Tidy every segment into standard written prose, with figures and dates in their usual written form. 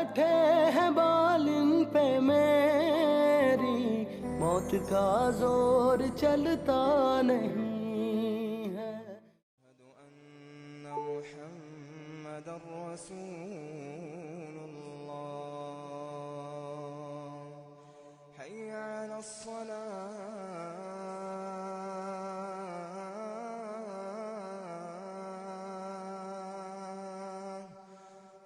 बैठे हैं बाल इन पे मेरी, मौत का जोर चलता नहीं है।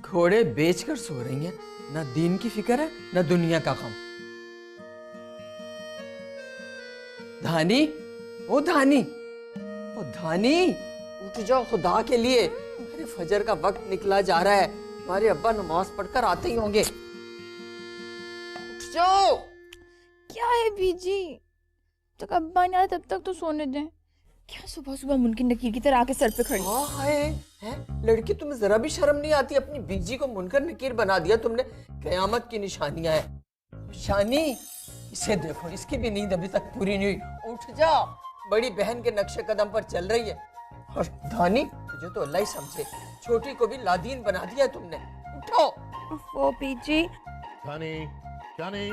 घोड़े बेचकर सो रही हैं, ना दीन की फिक्र है ना दुनिया का गम। धानी, ओ धानी, ओ धानी, उठ जाओ खुदा के लिए। अरे फजर का वक्त निकला जा रहा है, तुम्हारे अब्बा नमाज पढ़कर आते ही होंगे। उठ जाओ। क्या है बीजी, तक अब्बा नहीं आए तब तक तो सोने दें। क्या सुबह सुबह मुनकिन नकीर की तरह आके सर पे खड़ी। हाँ है लड़की, तुम्हें जरा भी शर्म नहीं आती? अपनी बीजी को मुनकर नकीर बना दिया तुमने। कयामत की निशानियां हैं। शानी, इसे देखो, इसकी भी नींद अभी तक पूरी नहीं हुई। उठ जा, बड़ी बहन के नक्शे कदम पर चल रही है। और धानी, तुझे तो अल्लाह ही समझे, छोटी को भी लादीन बना दिया तुमने। उठो। वो बीजी। शानी, शानी।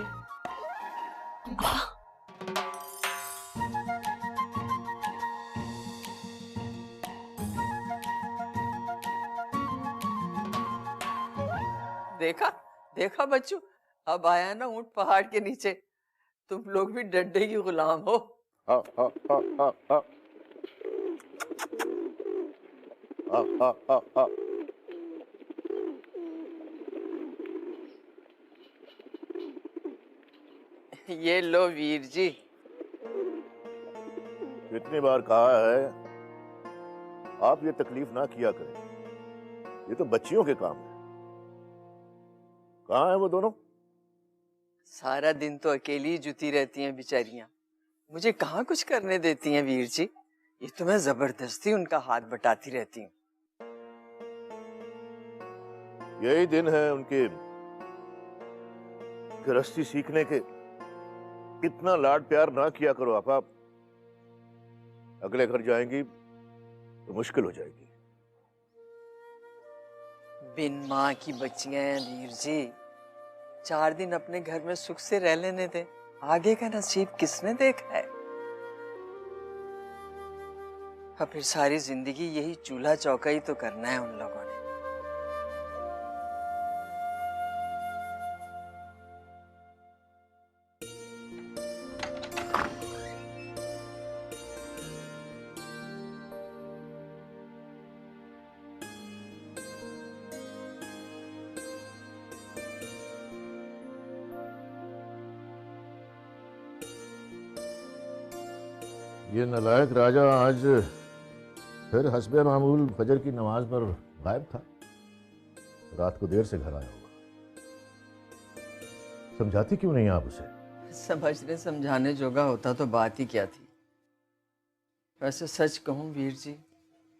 देखा देखा बच्चों, अब आया ना ऊंट पहाड़ के नीचे। तुम लोग भी डंडे की गुलाम हो। हाँ हाँ हाँ हाँ हाँ हाँ हाँ हाँ हाँ। ये लो वीर जी। कितनी बार कहा है आप ये तकलीफ ना किया करें, ये तो बच्चियों के काम है। कहाँ है वो दोनों? सारा दिन तो अकेली ही जुती रहती हैं बेचारियां, मुझे कहाँ कुछ करने देती हैं वीर जी। ये तो मैं जबरदस्ती उनका हाथ बटाती रहती हूँ। यही दिन है उनके गृहस्थी सीखने के। कितना लाड प्यार ना किया करो आप। अगले घर जाएंगी तो मुश्किल हो जाएगी। बिन माँ की बच्चियां हैं वीर जी, 4 दिन अपने घर में सुख से रह लेने दे। आगे का नसीब किसने देखा है? अब फिर सारी जिंदगी यही चूल्हा चौका ही तो करना है उन लोगों ने। ये नालायक राजा आज फिर हस्बे मामूल फजर की नमाज पर गायब था। रात को देर से घर आया होगा। समझाती क्यों नहीं आप उसे? समझने समझाने जोगा होता तो बात ही क्या थी। वैसे सच कहूँ वीर जी,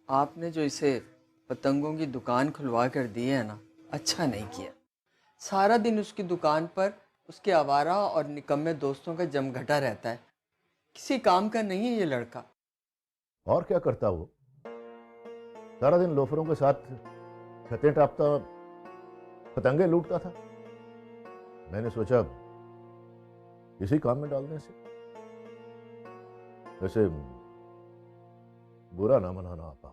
आपने जो इसे पतंगों की दुकान खुलवा कर दी है ना, अच्छा नहीं किया। सारा दिन उसकी दुकान पर उसके आवारा और निकम्मे दोस्तों का जमघटा रहता है। किसी काम का नहीं है ये लड़का। और क्या करता वो? सारा दिन लोफरों के साथ छतें टापता, पतंगे लूटता था। मैंने सोचा इसी काम में डालने से। वैसे बुरा ना मनाना आपा,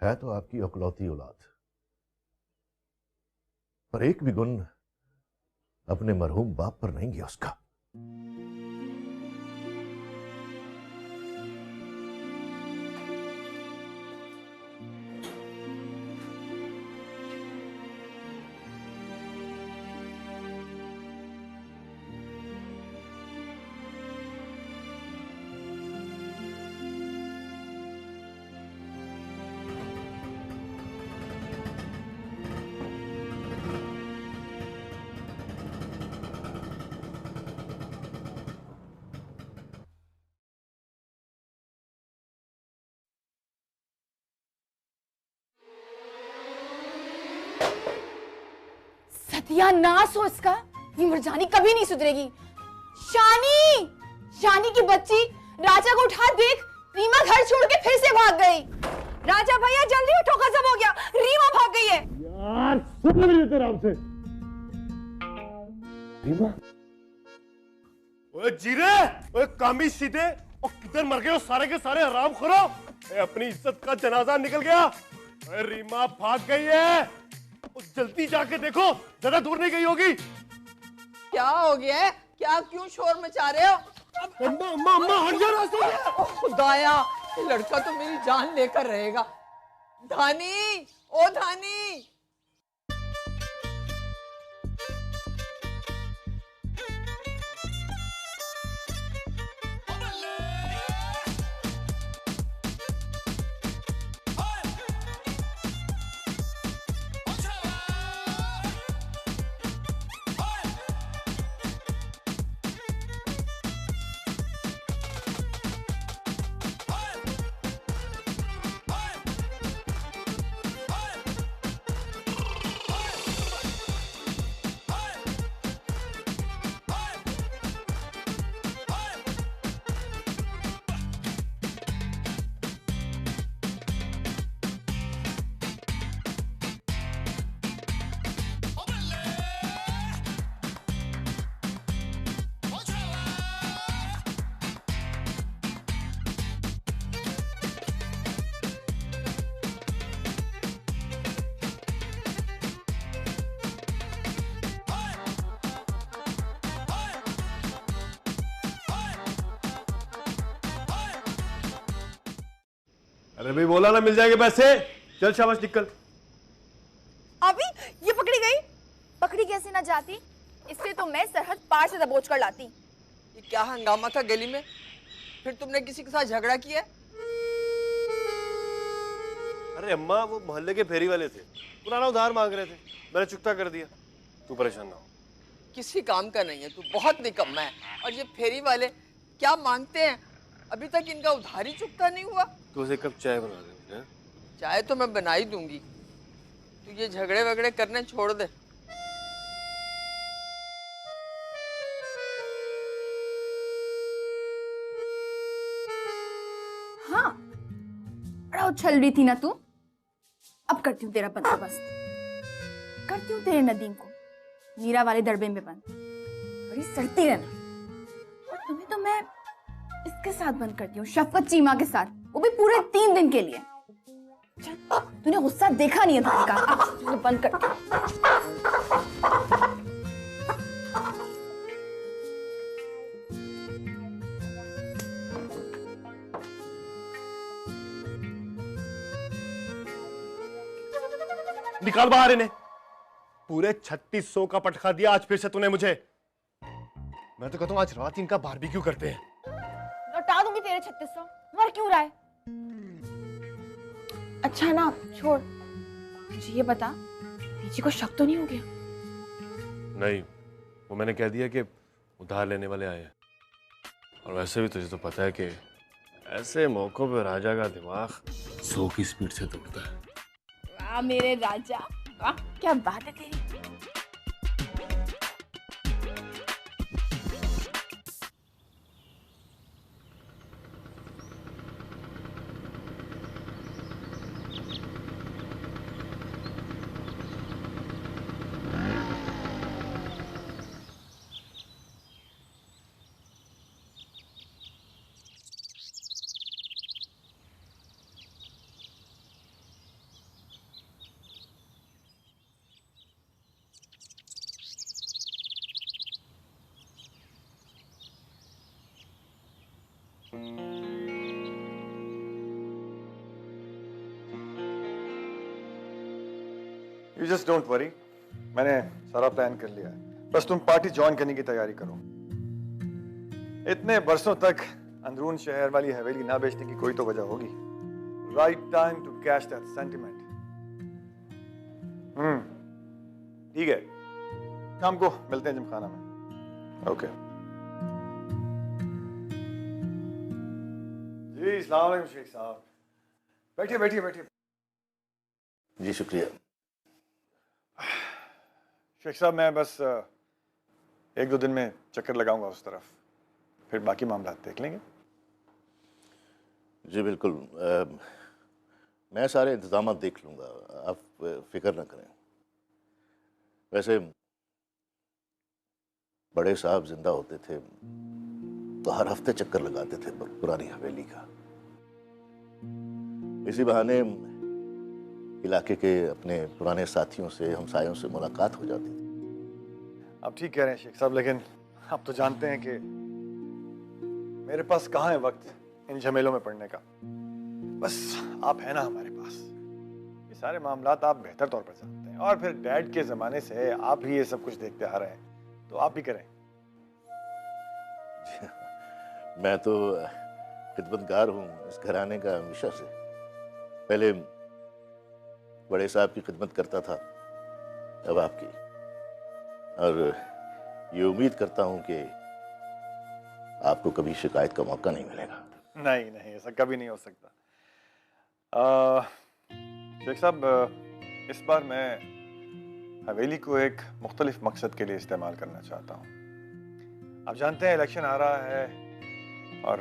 है तो आपकी इकलौती औलाद, पर एक भी गुण अपने मरहूम बाप पर नहीं गया उसका। सत्यानाश हो इसका, ये मुरझानी कभी नहीं सुधरेगी। शानी, शानी की बच्ची, राजा को उठा, देख रीमा घर छोड़ के फिर से भाग गई। राजा भैया जल्दी उठो, गजब हो गया, रीमा भाग गई है। यार सुन नहीं देते राम से। रीमा, ओए जीरे, ओए कामी सीधे, और किधर मर गए हो सारे के सारे हराम खोरो। अपनी इज्जत का जनाजा निकल गया। ओए रीमा भाग गई है, और जल्दी जाके देखो, ज्यादा दूर नहीं गई होगी। क्या हो गया है? क्या क्यों शोर मचा रहे हो? अम्मा अम्मा अम्मा हट जा रास्ते से। खुदाया, ये लड़का तो मेरी जान लेकर रहेगा। धानी, ओ धानी। अरे भाई बोला ना मिल जाएंगे पैसे, चल शाबाश निकल। अभी ये पकड़ी गई, पकड़ी कैसे ना जाती, इससे तो मैं सरहद पार से दबोच कर लाती। ये क्या हंगामा था गली में? फिर तुमने किसी के साथ झगड़ा किया? अरे अम्मा, वो मोहल्ले के फेरी वाले थे, पुराना उधार मांग रहे थे, मैंने चुकता कर दिया। तू परेशान ना हो। किसी काम का नहीं है, तू बहुत निकम्मा है। और ये फेरी वाले क्या मांगते हैं? अभी तक इनका उधार ही चुकता नहीं हुआ। तू उसे कब चाय बना दे मुझे। चाय तो मैं बना ही दूंगी, तू ये झगड़े वगड़े करने छोड़ दे। हाँ, बड़ा उछल रही थी ना तू, अब करती हूँ तेरा बंदोबस्त। करती हूँ तेरे नदीम को मीरा वाले दड़बे में बंद, बड़ी सड़ती रहना। और तुम्हें तो मैं इसके साथ बंद करती हूँ, शफकत चीमा के साथ, वो भी पूरे 3 दिन के लिए। चल, तूने गुस्सा देखा नहीं है तुम्हारे का, बंद कर। निकाल बाहर इन्हें। पूरे 3600 का पटखा दिया आज फिर से तूने मुझे। मैं तो कहता हूँ आज रात इनका बारबेक्यू करते हैं। लौटा दूंगी तेरे 3600, मर क्यों रहा है? अच्छा ना, छोड़, मुझे ये बता, पीछे को शक तो नहीं हो गया? नहीं, वो मैंने कह दिया कि उधार लेने वाले आए हैं। और वैसे भी तुझे तो पता है कि ऐसे मौकों पे राजा का दिमाग 100 की स्पीड से दौड़ता है। वाह मेरे राजा, वाह क्या बात है तेरी। You just don't worry. मैंने सारा प्लान कर लिया है, बस तुम पार्टी ज्वाइन करने की तैयारी करो। इतने बरसों तक अंदरून शहर वाली हवेली ना बेचने की कोई तो वजह होगी। Right time to cash that sentiment. ठीक है, शाम को मिलते हैं जिमखाना में। ओके। जी अस्सलाम वालेकुम शेख साहब। बैठिए बैठिए बैठिए। जी शुक्रिया। शेख साहब मैं बस 1-2 दिन में चक्कर लगाऊंगा उस तरफ, फिर बाकी मामला देख लेंगे। जी बिल्कुल, मैं सारे इंतजाम देख लूँगा, आप फिक्र ना करें। वैसे बड़े साहब जिंदा होते थे तो हर हफ्ते चक्कर लगाते थे पुरानी हवेली का। इसी बहाने इलाके के अपने पुराने साथियों से, हमसायों से मुलाकात हो जाती थी। आप ठीक कह रहे हैं शेख साहब, लेकिन आप तो जानते हैं कि मेरे पास कहाँ है वक्त इन झमेलों में पड़ने का। बस आप है ना हमारे पास, ये सारे मामलात आप बेहतर तौर पर जानते हैं, और फिर डैड के ज़माने से आप ही ये सब कुछ देखते आ रहे हैं, तो आप भी करें। मैं तो खिदमतगार हूँ इस घराने का हमेशा से। पहले बड़े साहब की खिदमत करता था, अब आपकी, और ये उम्मीद करता हूँ कि आपको कभी शिकायत का मौका नहीं मिलेगा। नहीं नहीं, ऐसा कभी नहीं हो सकता। शेख साहब, इस बार मैं हवेली को एक मुख्तलिफ मकसद के लिए इस्तेमाल करना चाहता हूँ। आप जानते हैं इलेक्शन आ रहा है, और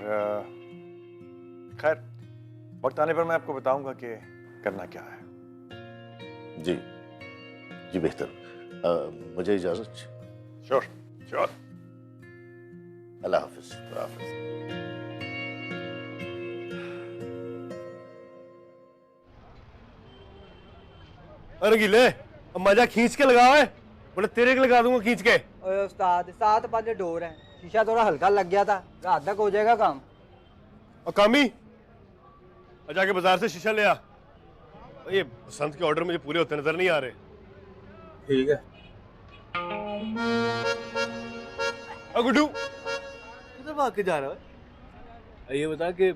खैर वक्त आने पर मैं आपको बताऊंगा कि करना क्या है। जी जी बेहतर, मुझे इजाज़त। Sure sure. अल्लाह हाफिज। अल्लाह हाफिज। अरे गिले, अब मजा खींच के लगाओ है, बोले तेरे के लगा दूंगा खींच के। ओए उस्ताद, 7 पाले डोर है, शीशा थोड़ा हल्का लग गया था, रात तक हो जाएगा काम। और कामी, जाके बाजार से शीशा ले आ। ये बसंत के ऑर्डर मुझे पूरे होते नजर नहीं आ रहे। ठीक है। गुड्डू, किधर भाग के जा रहा है? ये बता कि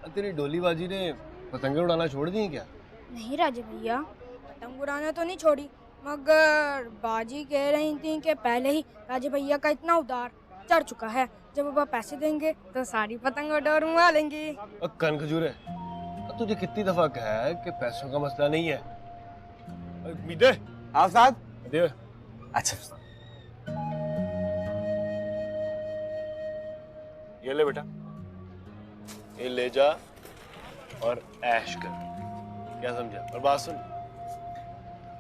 तेरी डोलीबाजी ने पतंगे उड़ाना छोड़ दी क्या? नहीं राजे भैया, पतंग उड़ाना तो नहीं छोड़ी, मगर बाजी कह रही थी कि पहले ही राजे भैया का इतना उधार चढ़ चुका है, जब वह पैसे देंगे तो सारी पतंग उड़ा लेंगे। कन खजूर है, तुझे कितनी दफा कहा है कि पैसों का मसला नहीं है। मीदे, हाँ साहब। दे। अच्छा ये ले बेटा, ये ले जा और ऐश कर। क्या समझा? और बात सुन,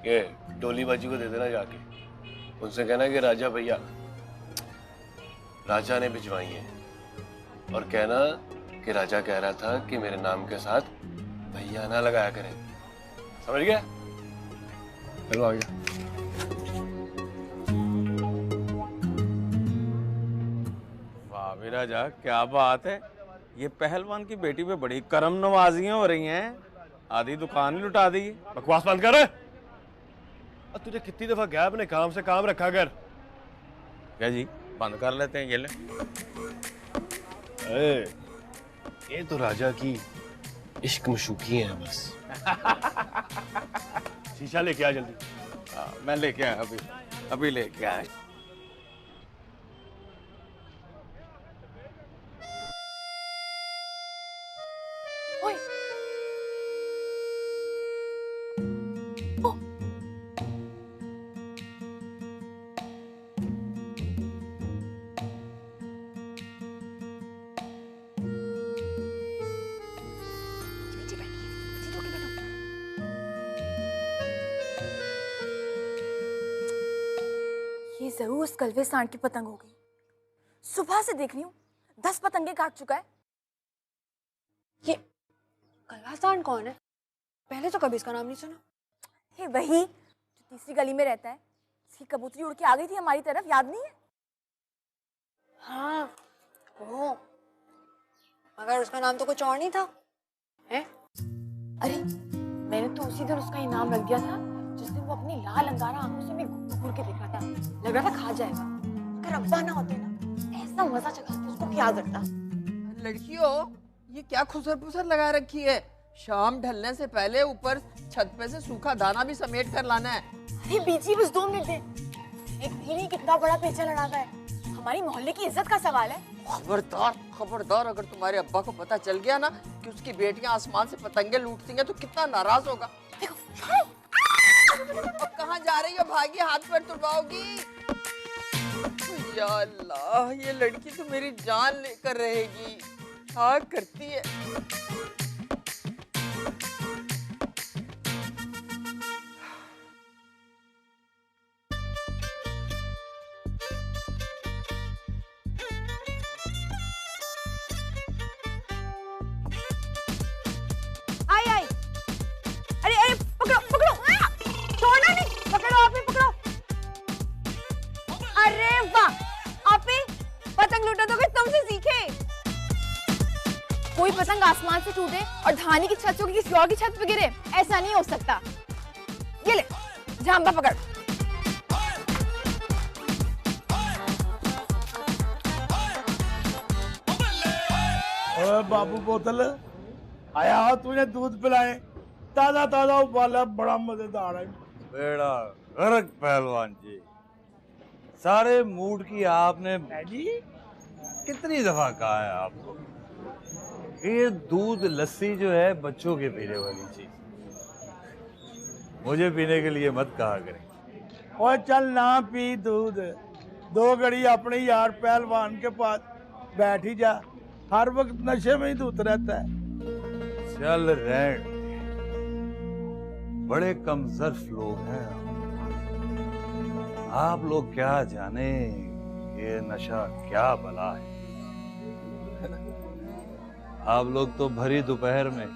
ये डोलीबाजी को दे देना जाके, उनसे कहना कि राजा भैया, राजा ने भिजवाई है, और कहना कि राजा कह रहा था कि मेरे नाम के साथ भैया ना लगाया करें। समझ गया? चलो आ गया। वाह भी राजा, क्या बात है, ये पहलवान की बेटी पे बड़ी करम नवाजियां हो रही हैं, आधी दुकान ही लुटा दी। बकवास बंद कर। तुझे कितनी दफा गया अपने काम से काम रखा कर। क्या जी, बंद कर लेते हैं। ये ले। ये तो राजा की इश्क मशूकी है बस। शीशा लेके आ जल्दी। मैं लेके आया, अभी लेके आया। ये जरूर उस कलवे सांड की पतंग होगी। सुबह से देख रही हूँ 10 पतंगे काट चुका है। ये कलवा सांड कौन है? पहले तो कभी इसका नाम नहीं सुना। ये वही जो तीसरी गली में रहता है, इसकी कबूतरी उड़ के आ गई थी हमारी तरफ, याद नहीं है? हाँ वो, मगर उसका नाम तो कुछ और नहीं था है? अरे मैंने तो उसी दिन उसका इनाम रख दिया था जिस दिन वो अपनी लाल अंगारा आंखों से मैं घूर के देख रहा था, लग रहा था खा जाएगा। अगर अब्बा ना होते ना, ऐसा मजा चखाते उसको क्या करता। लड़कियों, ये क्या खुसर पुसर लगा रखी है? शाम ढलने से पहले ऊपर छत पे से सूखा दाना भी समेट कर लाना है। अरे बीजी, बस 2 मिनट दे। एक भी नहीं, कितना बड़ा पेचा लड़ाता है। हमारी मोहल्ले की इज्जत का सवाल है। खबरदार खबरदार, अगर तुम्हारे अब्बा को पता चल गया ना कि उसकी बेटियां आसमान से पतंगे लूटती हैं तो कितना नाराज होगा। देखो अब कहाँ जा रही हो? भागी, हाथ पर तुड़वाओगी। या अल्लाह, ये लड़की तो मेरी जान लेकर रहेगी। हाँ करती है। आई आई, अरे अरे पकड़ो पकड़ो, छोड़ना नहीं, पकड़ो आप ही पकड़ो। अरे वाह, आप ही पतंग लूटा तो कुछ तुमसे सीखे। कोई पतंग आसमान से टूटे और धानी की छत से किसी और की छत पे गिरे, ऐसा नहीं हो सकता। ये ले झांबा पकड़। ओए बाबू बोतल आया, तुझे दूध पिलाए, ताजा ताजा उबाला, बड़ा मजेदार है। बेड़ा गर्क पहलवान जी, सारे मूड की आपने जी कितनी दफा कहा है आपको, ये दूध लस्सी जो है बच्चों के पीने वाली चीज, मुझे पीने के लिए मत कहा करें। और चल ना पी दूध, 2 घड़ी अपने यार पहलवान के पास बैठ ही जा, हर वक्त नशे में ही धुत रहता है। चल रहन, बड़े कमजोर लोग हैं आप लोग, क्या जाने ये नशा क्या बला है। आप लोग तो भरी दोपहर में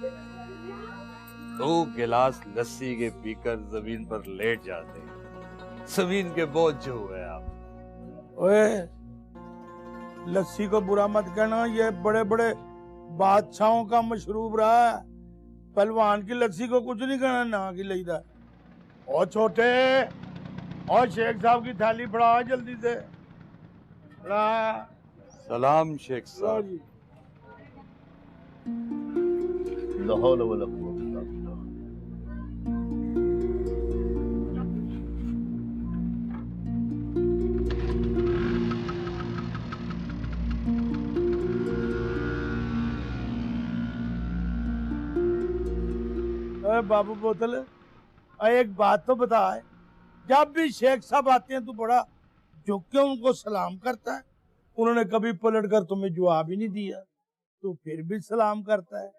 2 गिलास लस्सी के पीकर जमीन पर लेट जाते हैं, जमीन के बोझ जो हुए आप। ओए लस्सी को बुरा मत कहना, ये बड़े बड़े बादशाहों का मशरूब रहा है, पहलवान की लस्सी को कुछ नहीं कहना, ना की लईदा। और छोटे, और शेख साहब की थाली फड़ा जल्दी से फड़ा। सलाम शेख साहब। ला हौला वला कुव्वता इल्ला बिल्लाह। बाबू बोतल, एक बात तो बता, जब भी शेख साहब आते हैं तो बड़ा झुक के उनको सलाम करता है, उन्होंने कभी पलट कर तुम्हें जवाब ही नहीं दिया, तो फिर भी सलाम करता है।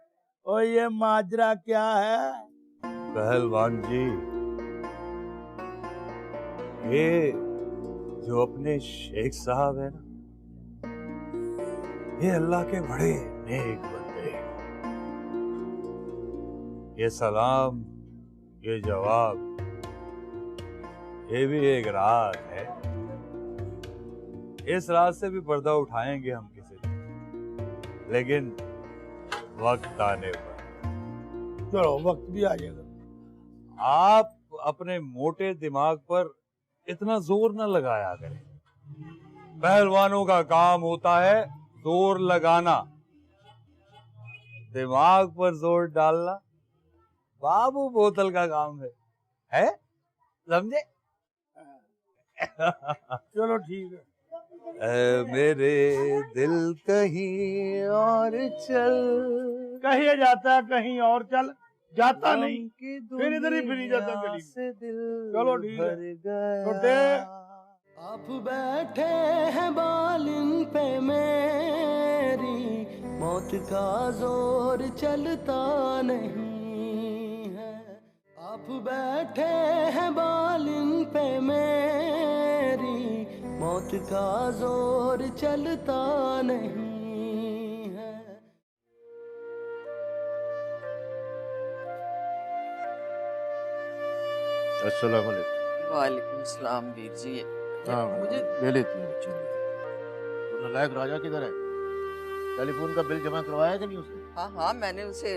और ये माजरा क्या है? पहलवान जी, ये जो अपने शेख साहब है ना, ये अल्लाह के बड़े नेक बंदे हैं। ये सलाम, ये जवाब, ये भी एक रात है, इस रात से भी पर्दा उठाएंगे हम किसी दिन, लेकिन वक्त आने पर। चलो वक्त भी आ जाएगा। आप अपने मोटे दिमाग पर इतना जोर न लगाया करें, पहलवानों का काम होता है जोर लगाना, दिमाग पर जोर डालना बाबू बोतल का काम है समझे? चलो ठीक है। मेरे दिल कहीं और चल, कहीं जाता है कहीं और चल, जाता नहीं, फिर इधर ही फिर जाता गली में। चलो ठीक है छोटे। आप बैठे हैं बालिन पे मेरी, मौत का जोर चलता नहीं है। आप बैठे हैं बालिन पे मेरी, मौत का जोर चलता नहीं है। अस्सलाम वालेकुम। वालेकुम सलाम वीर जी। हाँ मुझे ले लेती हूँ बच्चे। तो नालायक राजा किधर है? टेलीफोन का बिल जमा करवाया कि नहीं उसने? हाँ हाँ, मैंने उसे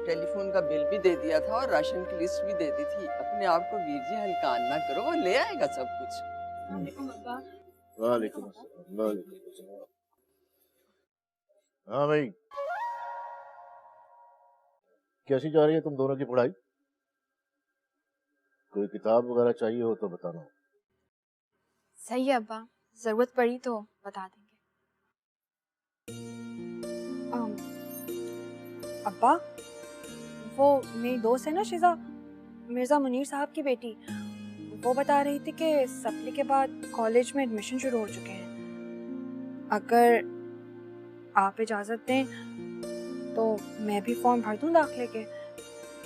टेलीफोन का बिल भी दे दिया था और राशन की लिस्ट भी दे दी थी। अपने आप को वीर जी हल्कान ना करो, वो ले आएगा सब कुछ। वालेकुम अस्सलाम। वालेकुम अस्सलाम। हाँ भाई, कैसी जा रही है तुम दोनों की पढ़ाई? कोई किताब वगैरह चाहिए हो तो बताना। सही है अब्बा, जरूरत पड़ी तो बता देंगे। अब्बा, वो मेरी दोस्त है ना शिजा, मिर्जा मुनीर साहब की बेटी, वो बता रही थी कि सप्ली के बाद कॉलेज में एडमिशन शुरू हो चुके हैं। अगर आप इजाज़त दें तो मैं भी फॉर्म भर दूं दाखिले के।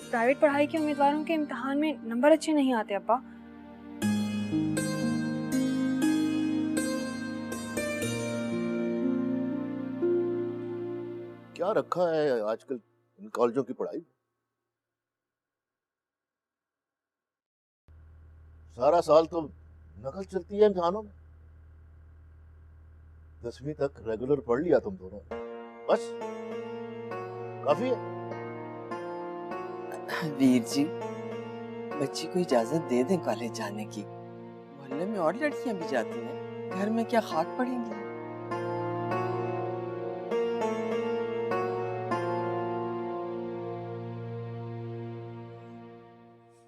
प्राइवेट पढ़ाई के उम्मीदवारों के इम्तिहान में नंबर अच्छे नहीं आते अब्बा। क्या रखा है आजकल इन कॉलेजों की पढ़ाई? सारा साल तो नकल चलती है इम्तिहानों में। 10वीं तक रेगुलर पढ़ लिया तुम दोनों, बस काफी है। वीर जी, बच्ची को इजाजत दे दें कॉलेज जाने की। मोहल्ले में और लड़कियां भी जाती हैं, घर में क्या खाक पड़ेंगी।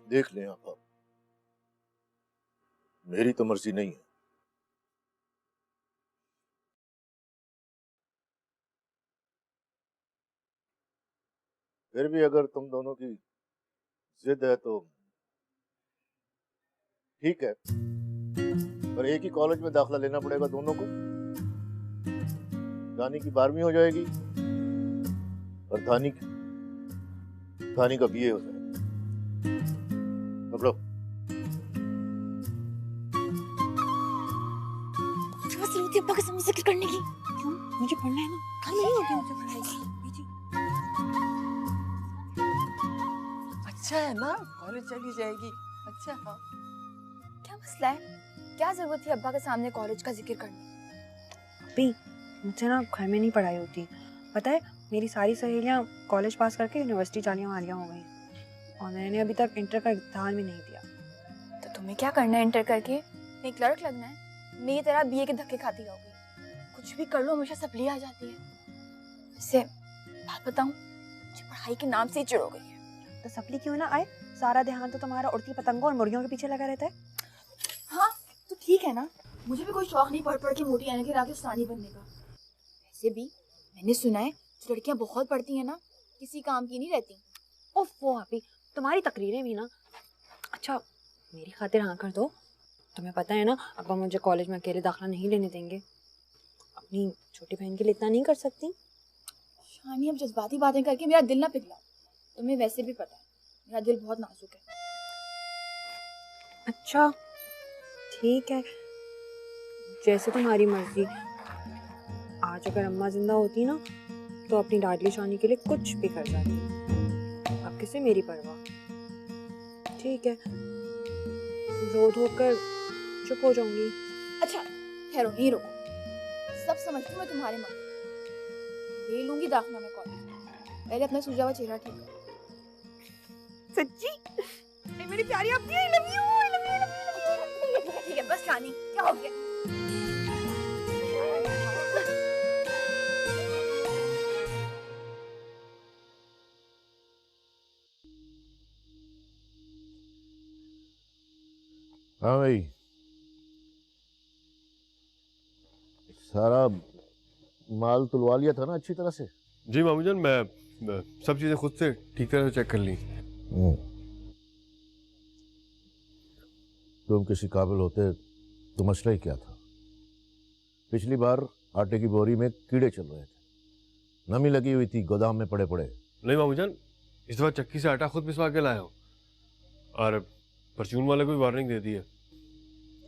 देख लें आप, मेरी तो मर्जी नहीं है। फिर भी अगर तुम दोनों की जिद है तो ठीक है, पर एक ही कॉलेज में दाखिला लेना पड़ेगा दोनों को। दानी की 12वीं हो जाएगी और धानी का बीए हो जाएगा। पकड़ो। अब्बा के सामने जिक्र करने की। क्यों? मुझे पढ़ना है ना, घर में नहीं होती मुझसे पढ़ाई। अच्छा है ना, कॉलेज चली जाएगी। अच्छा हाँ, क्या मसला है? क्या जरूरत थी अब्बा के सामने कॉलेज का जिक्र करने? अभी मुझसे ना घर में नहीं पढ़ाई होती। पता है, मेरी सारी सहेलियां कॉलेज पास करके यूनिवर्सिटी जाने वालियां हो गई और मैंने अभी तक इंटर का इम्तिहान भी नहीं दिया। तो तुम्हें क्या करना है इंटर करके? एक क्लर्क लगना है? मेरी तरह बीए के धक्के खाती रहोगी। कुछ भी कर लो हमेशा सप्ली आ जाती है। इससे बात बताऊं, मुझे पढ़ाई के नाम से ही चिढ़ हो गई है। तो सप्ली क्यों ना आए? सारा ध्यान तो तुम्हारा उड़ती पतंगों और मुर्गियों के पीछे लगा रहता है। हाँ तो ठीक है ना, मुझे भी कोई शौक नहीं पढ़ पढ़ के मोटी आने के राजस्थानी बनने का। वैसे भी मैंने सुना है जो लड़कियां बहुत पढ़ती हैं ना, किसी काम की नहीं रहती। ओफो अभी तुम्हारी तकरीरें भी ना। अच्छा मेरी खातिर हाँ कर दो। तुम्हें पता है ना अब्बा मुझे कॉलेज में अकेले दाखिला नहीं लेने देंगे। अपनी छोटी बहन के लिए इतना नहीं कर सकती। शानी, अब जज्बाती बातें करके मेरा दिल ना पिघलाओ। तुम्हें वैसे भी पता है मेरा दिल बहुत नाजुक है। अच्छा ठीक है, जैसे तुम्हारी मर्जी। आज अगर अम्मा जिंदा होती ना तो अपनी लाडली शानी के लिए कुछ भी कर जाती। अब किसे मेरी परवाह। ठीक है, रो धो कर चुप हो जाऊंगी। अच्छा ठहरो, नहीं रुको। सब समझती हूँ मैं तुम्हारे मन। ले लूंगी दाखिला में कॉलेज, पहले अपना सूझा हुआ चेहरा ठीक करो। सच्ची मेरी प्यारी अपनी I love you, I love you. ठीक है बस शानी, क्या हो गया? हाँ भाई, सारा माल तुलवा लिया था ना अच्छी तरह से? जी मामू जान, मैं सब चीजें खुद से ठीक तरह से चेक कर ली। तुम किसी काबिल होते तो मसला ही क्या था? पिछली बार आटे की बोरी में कीड़े चल रहे थे, नमी लगी हुई थी गोदाम में पड़े पड़े। नहीं मामू जान, इस बार चक्की से आटा खुद पिसवा के लाया हूँ और परचून वाले को भी वार्निंग दे दी है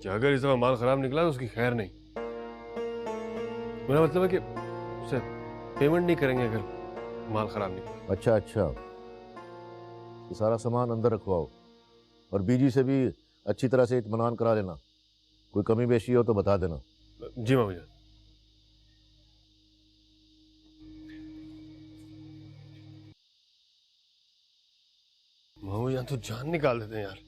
कि अगर इस दफा माल खराब निकला तो उसकी खैर नहीं। मेरा मतलब है कि उसे पेमेंट नहीं करेंगे अगर माल खराब निकला। अच्छा अच्छा, तो सारा सामान अंदर रखवाओ और बीजी से भी अच्छी तरह से इत्मीनान करा लेना। कोई कमी बेशी हो तो बता देना। जी मामू जान। मामू जान तो जान निकाल देते हैं यार।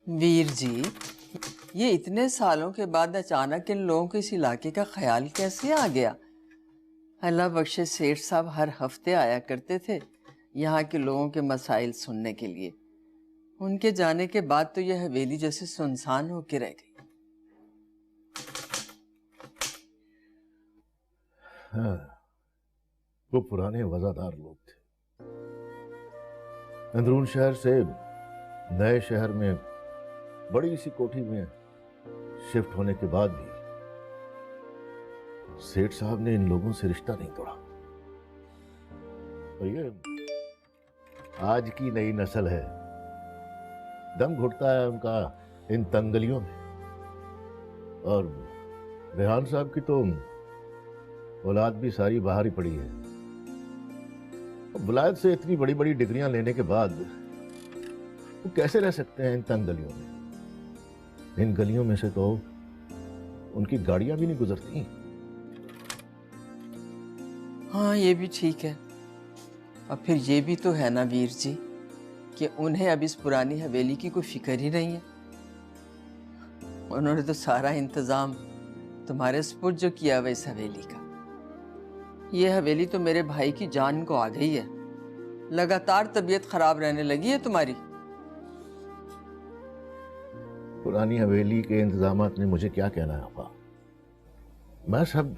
वीर जी, ये इतने सालों के बाद अचानक इन लोगों को इस इलाके का ख्याल कैसे आ गया? अल्लाह बख्शे सेठ साहब हर हफ्ते आया करते थे यहाँ के लोगों के मसाइल सुनने के लिए। उनके जाने के बाद तो यह हवेली जैसे सुनसान होकर रह गई। हाँ, वो पुराने वफादार लोग थे। अंदरून शहर से नए शहर में बड़ी सी कोठी में शिफ्ट होने के बाद भी सेठ साहब ने इन लोगों से रिश्ता नहीं तोड़ा। और ये आज की नई नस्ल है, दम घुटता है उनका इन तंगलियों में। और रेहान साहब की तो औलाद भी सारी बाहर ही पड़ी है। विलायत से इतनी बड़ी बड़ी डिग्रियां लेने के बाद वो कैसे रह सकते हैं इन तंग गलियों में? इन गलियों में से तो उनकी गाड़ियां भी नहीं गुजरती। हाँ, ये भी ठीक है। और फिर ये भी तो है ना वीर जी कि उन्हें अब इस पुरानी हवेली की कोई फिक्र ही नहीं है। उन्होंने तो सारा इंतजाम तुम्हारे सुपुर्द जो किया हुआ इस हवेली का। ये हवेली तो मेरे भाई की जान को आ गई है। लगातार तबीयत खराब रहने लगी है तुम्हारी। पुरानी हवेली के इंतजामात ने मुझे क्या कहना है आपा? मैं सब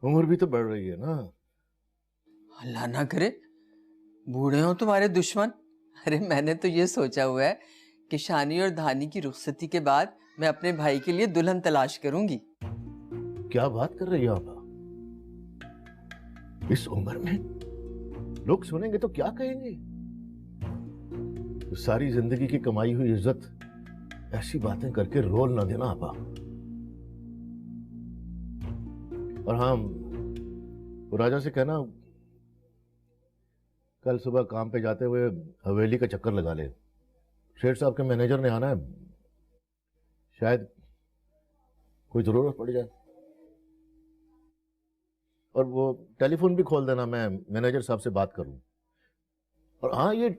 उम्र भी तो बढ़ रही है ना। अल्लाह ना करे बूढ़े हो तुम्हारे दुश्मन। अरे मैंने तो ये सोचा हुआ है कि शानी और धानी की रुखसती के बाद मैं अपने भाई के लिए दुल्हन तलाश करूंगी। क्या बात कर रही हो आपा? इस उम्र में लोग सुनेंगे तो क्या कहेंगे? तो सारी जिंदगी की कमाई हुई इज्जत ऐसी बातें करके रोल ना देना आपा। और हाँ, वो राजा से कहना कल सुबह काम पे जाते हुए हवेली का चक्कर लगा ले। शेठ साहब के मैनेजर ने आना है, शायद कोई जरूरत पड़ जाए। और वो टेलीफोन भी खोल देना, मैं मैनेजर साहब से बात करूं। और हाँ, ये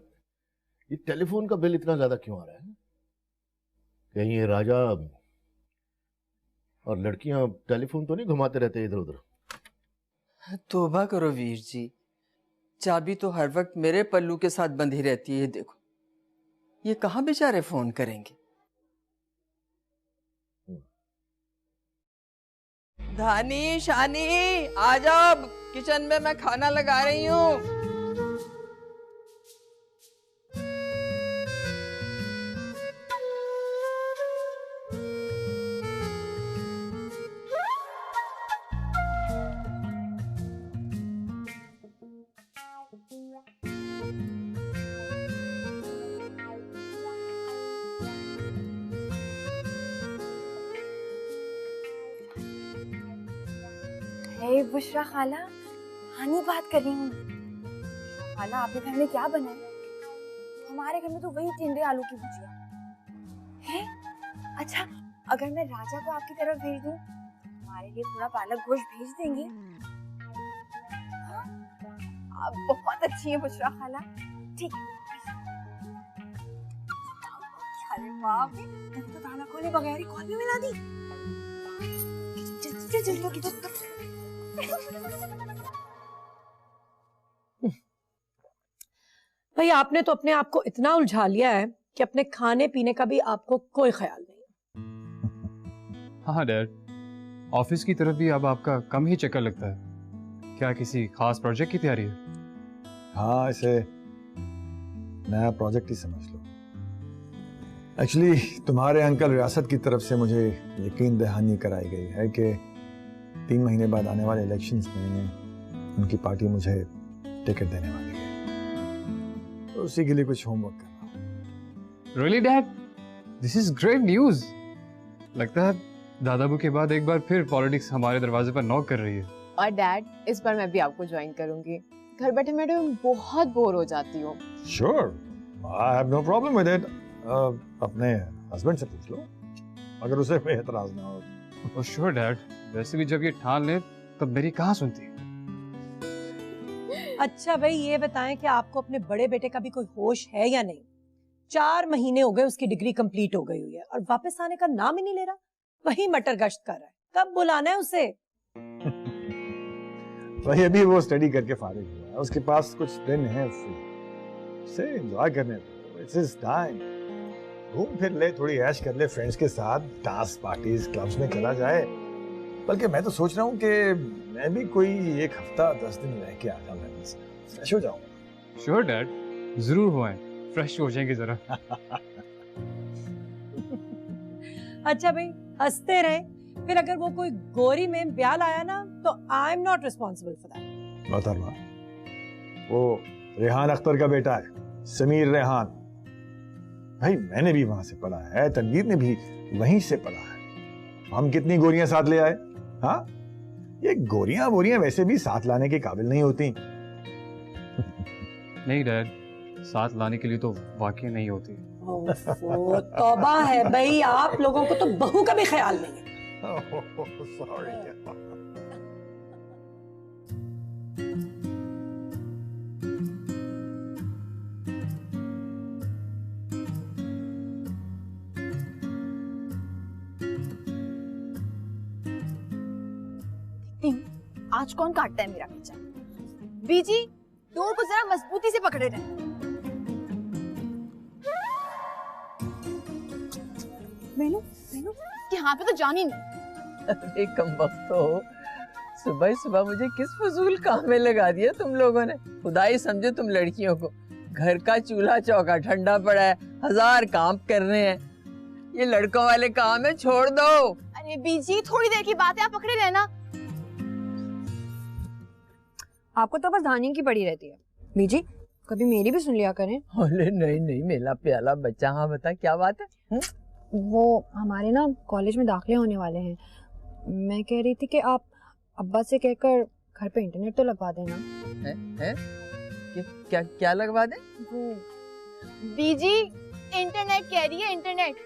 टेलीफोन का बिल इतना ज्यादा क्यों आ रहा है? कहीं ये राजा और लड़कियां टेलीफोन तो नहीं घुमाते रहते इधर उधर? तौबा करो वीर जी, चाबी तो हर वक्त मेरे पल्लू के साथ बंधी रहती है। देखो ये कहाँ बेचारे फोन करेंगे। धानी, शानी, आ जाओ, किचन में मैं खाना लगा रही हूँ। बुशरा खाला, हानी बात कर रही हूँ। खाला, आपके घर में क्या बना है? हमारे घर में तो वही टिंडे आलू की भुजिया है। अच्छा, अगर मैं राजा को आपकी तरफ भेज दूँ, हमारे लिए थोड़ा पालक गोश्त भेज देंगे? हाँ? आप बहुत अच्छी हैं बुशरा खाला। ठीक है। अरे वाह, तो ताला खोले बगैर ही कॉल भी मिला दी। भाई, आपने तो अपने आप को इतना उलझा लिया है कि अपने खाने पीने का भी आपको कोई ख्याल नहीं। हाँ डैड, ऑफिस की तरफ भी अब आपका कम ही चक्कर लगता है। क्या किसी खास प्रोजेक्ट की तैयारी है? हाँ, इसे नया प्रोजेक्ट ही समझ लो। एक्चुअली तुम्हारे अंकल रियासत की तरफ से मुझे यकीन दहानी कराई गई है कि 3 महीने बाद आने वाले इलेक्शंस में उनकी पार्टी मुझे टिकट देने वाली है। तो उसी के लिए कुछ होमवर्क करना। Really dad, this is great news. लगता है दादाबू के बाद एक बार फिर पॉलिटिक्स हमारे दरवाजे पर नॉक कर रही है। और डैड, इस बार मैं भी आपको ज्वाइन करूंगी। घर बैठे बैठे बहुत बोर हो जाती हूँ। Sure, I have no problem with it. अपने हस्बैंड से पूछ लो, अगर उसे कोई एतराज ना हो। Oh sure डैड, वैसे भी जब ये ठान ले तब मेरी कहाँ सुनती। अच्छा भाई, ये बताएं कि आपको अपने बड़े बेटे का भी कोई होश है या नहीं? 4 महीने हो गए उसकी डिग्री कंप्लीट हो गई हुई है और वापस आने का नाम ही नहीं ले रहा। वही मटर गश्त कर रहा है। कब बुलाना है उसे? वही अभी वो स्टडी करके फारिग हुआ है, उसके पास कुछ दिन है फ्री, उसे एंजॉय करने दो। It's his time. घूम फिर ले, थोड़ी ऐश कर ले फ्रेंड्स के साथ, डांस पार्टीज क्लब्स में चला जाए। बल्कि मैं तो सोच रहा हूँ कि मैं भी कोई 1 हफ्ता 10 दिन रह के आ जाऊँ, फ्रेश हो जाऊँ। श्योर डैड, जरूर हो आए, फ्रेश हो जाएंगे जरा। अच्छा भाई, हंसते रहे। फिर अगर वो कोई गोरी में ब्याल आया ना तो I am not responsible for that. मोहतरमा, वो रेहान अख्तर का बेटा है, समीर रेहान। भाई मैंने भी वहां से पढ़ा है, तनवीर ने भी वहीं से पढ़ा है। हम कितनी गोरियां साथ ले आए। हाँ, ये गोरियां बोरियां वैसे भी साथ लाने के काबिल नहीं होती। नहीं डैड, साथ लाने के लिए तो वाकई नहीं होती। ओफो, तौबा है भाई, आप लोगों को तो बहू का भी ख्याल नहीं है। सॉरी। आज कौन काटता है मेरा पीछा? बीजी, डोर को जरा मजबूती से पकड़े रहे। मेनू, मेनू, यहाँ पे तो जान ही नहीं। अरे कम वक्त हो, सुबह सुबह मुझे किस फजूल काम में लगा दिया तुम लोगों ने। खुदा ही समझे तुम लड़कियों को, घर का चूल्हा चौका ठंडा पड़ा है, 1000 काम करने हैं। ये लड़कों वाले काम है, छोड़ दो। अरे बीजी, थोड़ी देर की बात है, आप पकड़े रहना। आपको तो बस धानी की पड़ी रहती है। बीजी, कभी मेरी भी सुन लिया करें। अरे नहीं नहीं, मेरा प्याला बच्चा। हाँ बता, क्या बात है? वो हमारे ना कॉलेज में दाखिले होने वाले हैं। मैं कह रही थी कि आप अब्बा से कहकर घर पे इंटरनेट तो लगवा देना। है? क्या क्या लगवा दे? बीजी, इंटरनेट कह रही है, इंटरनेट।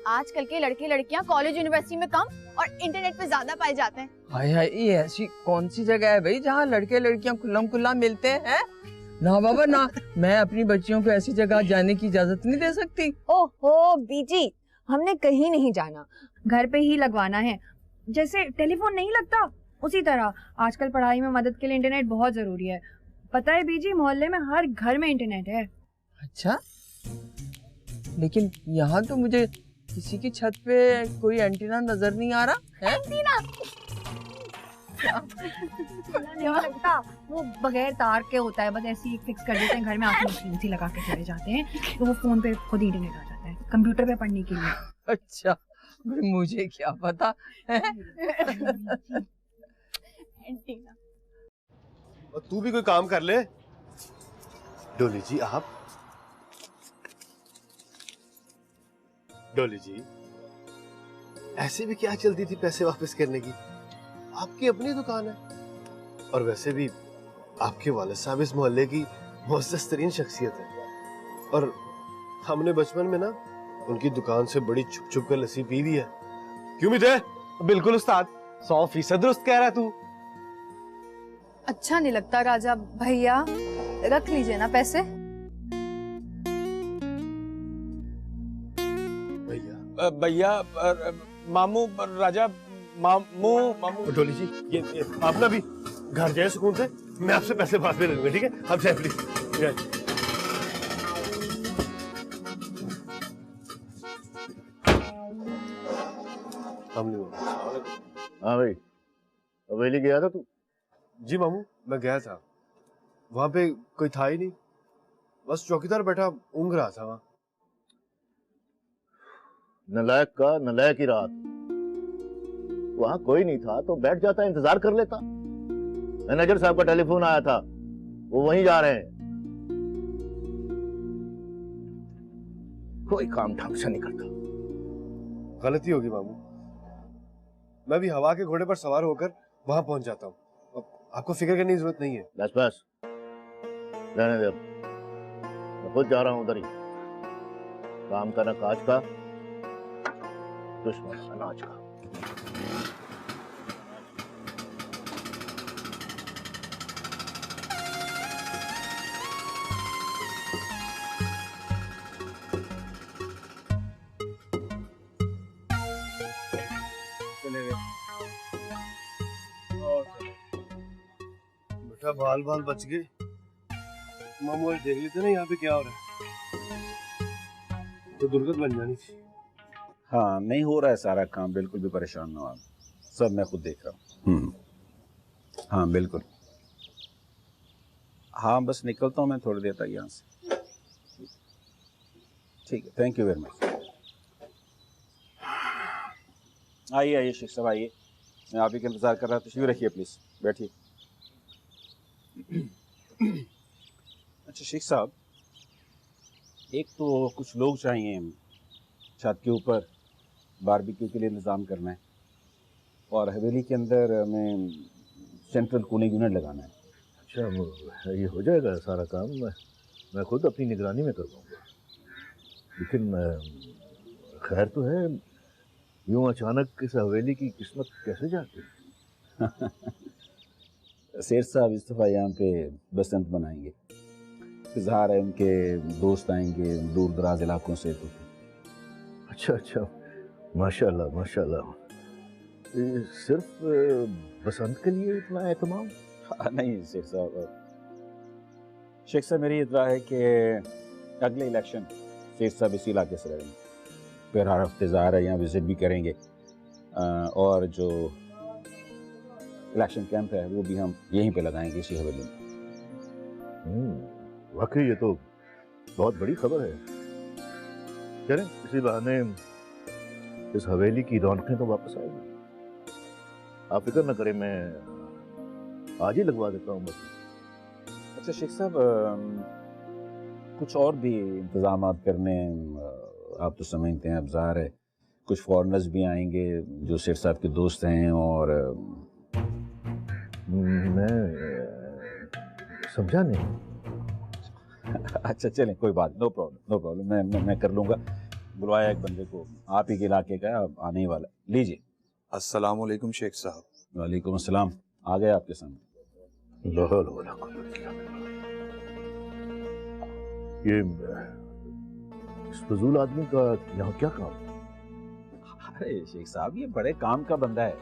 आजकल के लड़के लड़कियां कॉलेज यूनिवर्सिटी में कम और इंटरनेट पे ज्यादा पाए जाते हैं। हाय हाय, ये ऐसी कौन सी जगह है भाई जहाँ लड़के लड़कियां खुल्लम खुल्ला मिलते हैं? ना बाबा ना, मैं अपनी बच्चियों को ऐसी जगह जाने की इजाजत नहीं दे सकती। ओहो बीजी, हमने कहीं नहीं जाना, घर पे ही लगवाना है। जैसे टेलीफोन नहीं लगता उसी तरह आजकल पढ़ाई में मदद के लिए इंटरनेट बहुत जरूरी है। पता है बीजी, मोहल्ले में हर घर में इंटरनेट है। अच्छा, लेकिन यहाँ तो मुझे किसी की छत पे कोई एंटीना नजर नहीं आ रहा है। एंटीना? नहीं लगता, वो बगैर तार के होता है, बस ऐसे ही फिक्स कर देते हैं घर में, आके मशीन सी लगा के चले जाते हैं, तो वो फोन पे खुद ही इंटरनेट आ जाता है, कंप्यूटर पे पढ़ने के लिए। अच्छा, मुझे क्या पता। एंटीना। और तू भी कोई काम कर ले। डोली जी, आप डोली जी, ऐसे भी क्या चलती थी पैसे वापस करने की? आपकी अपनी दुकान है, और वैसे भी आपके वालिद साहब इस मोहल्ले की मुअज़्ज़ज़ तरीन शख्सियत है, और हमने बचपन में ना उनकी दुकान से बड़ी छुप छुप कर लस्सी पी भी है। क्यों मिते? बिल्कुल उस्ताद, 100% दुरुस्त कह रहा है तू। अच्छा नहीं लगता राजा भैया, रख लीजिए ना पैसे। भैया, मामू, राजा, मामू। डोली जी, ये आप ना भी घर जाए सुकून से, मैं आपसे पैसे बाद में ले लूंगा, ठीक है? आप जाए प्लीज। हाँ भाई, हवेली गया था तू? जी मामू, मैं गया था, वहां पे कोई था ही नहीं, बस चौकीदार बैठा ऊँघ रहा था वहां। नलायक का नलायक ही रात, वहां कोई नहीं था तो बैठ जाता, इंतजार कर लेता। मैनेजर साहब का टेलीफोन आया था, वो वहीं जा रहे हैं। कोई काम ढंग से नहीं करता। गलती होगी मामू, मैं भी हवा के घोड़े पर सवार होकर वहां पहुंच जाता हूँ, आपको फिक्र करने की जरूरत नहीं है। बस बस रहने दे, मैं खुद जा रहा हूँ उधर ही। काम का न काज का, दुश्मन अनाज का। बेटा बाल बाल बच गए। मामू आज देख लेते ना यहाँ पे क्या हो रहा है, तो दुर्गत बन जानी थी। हाँ, नहीं हो रहा है सारा काम, बिल्कुल भी परेशान ना हो आप, सब मैं खुद देख रहा हूँ। हाँ बिल्कुल, हाँ बस निकलता हूँ मैं थोड़ी देर तक यहाँ से। ठीक है, थैंक यू वेरी मच। आइए आइए शेख साहब आइए, मैं आप ही का इंतज़ार कर रहा था। तशरीफ रखिए प्लीज़, बैठिए। अच्छा शेख साहब, एक तो कुछ लोग चाहिए, छत के ऊपर बारबेक्यू के लिए इंतज़ाम करना है, और हवेली के अंदर हमें सेंट्रल कूलिंग यूनिट लगाना है। अच्छा, ये हो जाएगा सारा काम। मैं खुद अपनी निगरानी में करवाऊंगा, लेकिन खैर तो है, यूं अचानक इस हवेली की किस्मत कैसे जाती है? शेर साहब इस दफ़ा यहाँ पे बसंत बनाएंगे, इज़हार है उनके दोस्त आएंगे दूर दराज इलाकों से। तो अच्छा अच्छा, माशाल्लाह माशाल्लाह। सिर्फ बसंत के लिए इतना एहतमाम? नहीं शेख साहब मेरी इतला है कि अगले इलेक्शन शेख साहब इसी इलाके से लड़ेंगे, फिर हर हफ्ते ज़ाहिर है यहाँ विजिट भी करेंगे, और जो इलेक्शन कैंप है वो भी हम यहीं पे लगाएंगे इसी हवेली में। वाकई ये तो बहुत बड़ी खबर है। चलें, इसी बहाने इस हवेली की रौनकें तो वापस आएगी। आप फिक्र न करें, मैं आज ही लगवा देता हूँ बस। अच्छा शेख साहब, कुछ और भी इंतजाम करने, आप तो समझते हैं, अब ज़ाहिर है कुछ फॉरेनर्स भी आएंगे जो शेख साहब के दोस्त हैं, और मैं समझा नहीं। अच्छा चलें, कोई बात, नो प्रॉब्लम, मैं कर लूँगा। बुलवाया एक बंदे को, आप ही के इलाके का आने ही वाला। लीजिए। अस्सलाम वालेकुम शेख साहब। वालेकुम अस्सलाम। आ गए आपके सामने। ये इस फजूल आदमी का यहाँ क्या काम? अरे शेख साहब, ये बड़े काम का बंदा है।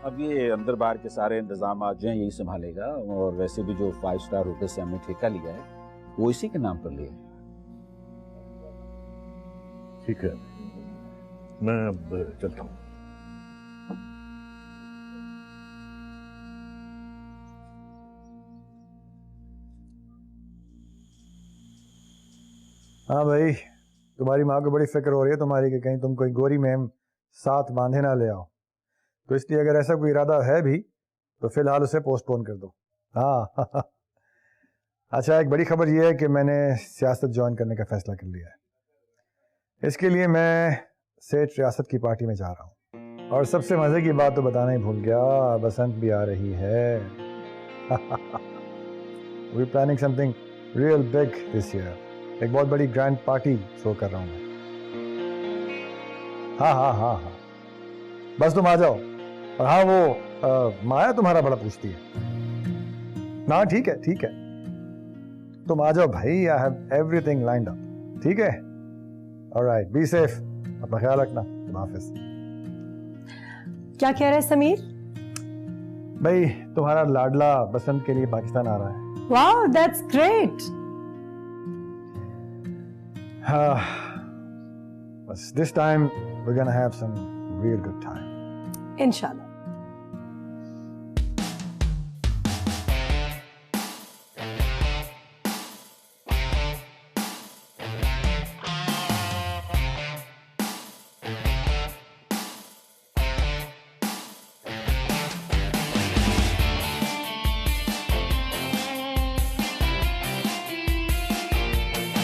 अब ये अंदर बाहर के सारे इंतजाम जो हैं यही संभालेगा, और वैसे भी जो 5 स्टार होटल से हमने ठेका लिया है वो इसी के नाम पर लिया है। ठीक है, मैं अब चलता हूँ। हाँ भाई, तुम्हारी माँ को बड़ी फिक्र हो रही है तुम्हारी कि कहीं तुम कोई गोरी मैम साथ बांधे ना ले आओ, तो इसलिए अगर ऐसा कोई इरादा है भी तो फिलहाल उसे पोस्टपोन कर दो। हाँ अच्छा, एक बड़ी खबर यह है कि मैंने सियासत ज्वाइन करने का फैसला कर लिया है। इसके लिए मैं सेठ रियासत की पार्टी में जा रहा हूँ, और सबसे मज़े की बात तो बताना ही भूल गया, बसंत भी आ रही है। We planning something real big this year. एक बहुत बड़ी ग्रैंड पार्टी थ्रो कर रहा हूँ मैं। हाँ, बस तुम आ जाओ। और हाँ, वो माया तुम्हारा बड़ा पूछती है ना। ठीक है, तुम आ जाओ भाई, I have everything lined up. ठीक है, ऑलराइट, बी सेफ, अपना ख्याल रखना। हाफिज। क्या कह रहे हैं समीर? भाई, तुम्हारा लाडला बसंत के लिए पाकिस्तान आ रहा है। Wow, that's great. बस this time we gonna have some real good time. इंशाल्लाह।